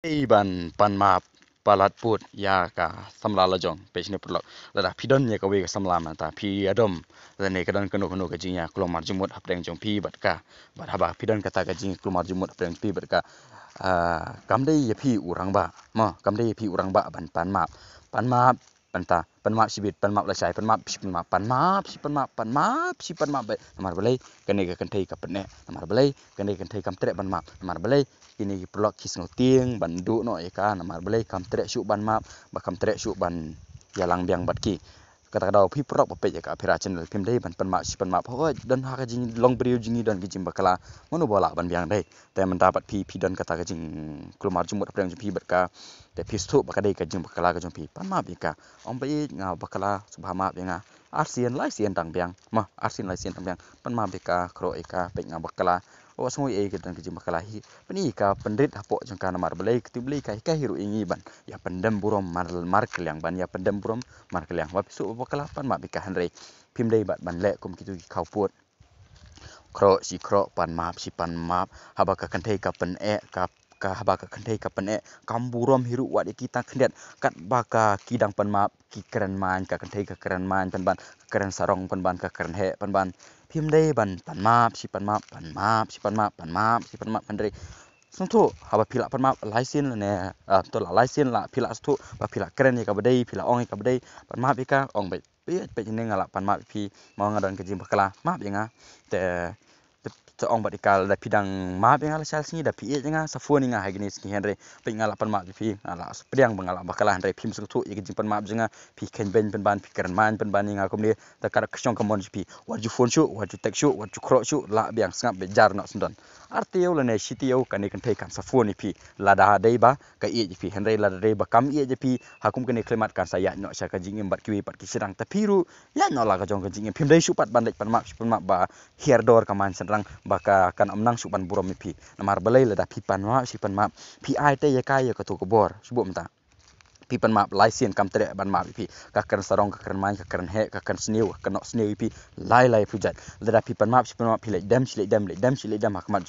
Iban panmap palat put ya ka samla lajong pechne pulak lada pidon ya ka we ka samla mata pi adom lane kadon kanu ka jinya klomar jumut hapdeng jong pi bat ka bat haba pidon kata ka jing klomar jumut hapdeng pi bat ka kamde ya pi urang ba ma kamde ya pi urang ba ban panmap panta panmap sibit panmap lasai panmap si panmap be namar balai kane ka kantai ka pene namar balai kane kantai kam tre panmap namar balai kini pelok kis ngoting ban du no eka namar balai kam tre syuk ban map ba kam tre syuk ban yalang biang bat ki kata dau pi prok papet ka phira channel pim dei ban pan map ho dan ha ka jing long brio jingi dan ki jim bakala mono bola ban biang dei te man dapat pi dan kata ka jing klumar jumut apreng pi bat ka te pi stu bakadei ka jing bakala ka jong pi pan map ka om bai nga bakala subha map nga arsian lai sian tang biang ma arsian lai sian tang biang pan map ka kro eka pe nga bakala o sungui e kitan ki bakala hi pani ka pendrit hapo jangka namar balai ketibli ka hiru ingi ban ya pendem burom mar kelyang ban ya pendem burom mar kelyang wa pisu bakala pan ma bika hanrei pim dei bat ban le kum kitu ki khauput kro pan map haba ka kanthei ka pen e ka haba ka kanthei ka pen e kam burom hiru wa kita khendet kat baka kidang pan map ki keren man ka kanthei ka keren man pan ban keren sarong pan ban ka keren he pan ban phim dei ban pan map pandrei sungtu haba pila pan map laisin ne to la laisin la pila stu ba pila keren ka badai pila ong ka badai pan map ka ong bai pe ne ngala pan map pi mau ngadon ke jim bakala map nga te ong bat ikal da pidang map nga sal sini da pi nga sa fu ni nga ha gini ski henre pe ngala pan map pi ala spriang bangala bakala henre phim sungtu ye jim pan map nga pi ken ben pan ban pi keren man pan ban nga komni ta kar ksyong kamon pi waju phone shu waju tek shu waju kro shu la biang sngap be jar no sundan artiyo lane sitiyo kane kan kan sa fu ni pi lada dei ba ka ye pi henre lada dei ba kam ye pi hakum kane klemat kan saya no sya ka jing bat ki pat ki sirang tapiru ya no la ka jong ka jing phim dei shu pat ban dek pan map ba hier dor ka man senrang baka kan amnang suban burom pi namar balai lada pi pan map pi ai te ya kai ya ka to ko bor subo mta pi pan map laisien kam tre ban map pi ka kan sarong ka kan man ka kan he ka kan sniu ka no sniu pi lai pujat lada pi pan map pi le dam hakmat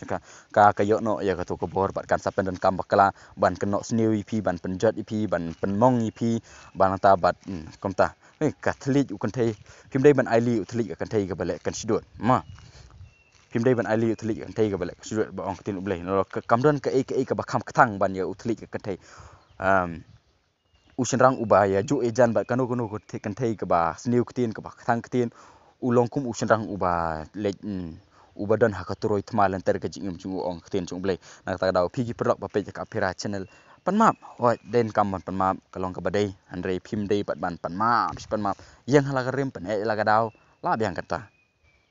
ka yo no ya ka to ko bor bat kan sapen dan kam bakala ban kan no sniu pi ban penjat pi ban penmong pi ban ta bat komta ka thlit u kan thei phim dei ban aili u thlit ka kan thei ka bale kan sidot ma phim dei ban aili u thlit kan thei ka bale sidot ba ong tin u blei no kam don ka e ka ba kham kthang ban ya u thlit ka kan thei usenrang ubaya ju ejan ba kanu ko kan thei ka ba sniu ktin ka ba thang ktin ulongkum usenrang uba le ubadan hakaturoi thmalan ter ka jingum chu ong ktin chu blei na ta daw phigi prok ba pe ka phira channel pan map hoi den kam pan map kalong ka badai andre phim dei pat ban pan map yang hala ka rem pan e la ka daw la biang kata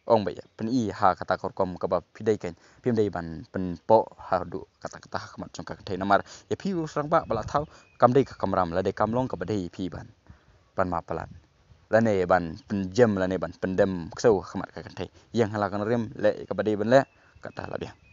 ong ba pen i ha kata korkom ka ba pidai ken phim dei ban pen po ha du kata hakmat chung ka thei namar ya phi usrang ba bala thau kam dei ka kamram la de kamlong ka badai phi ban pan map palat lane ban penjem lane ban pendem ksau khmat ka thei yang hala kan rem le ka badai ban le kata la biang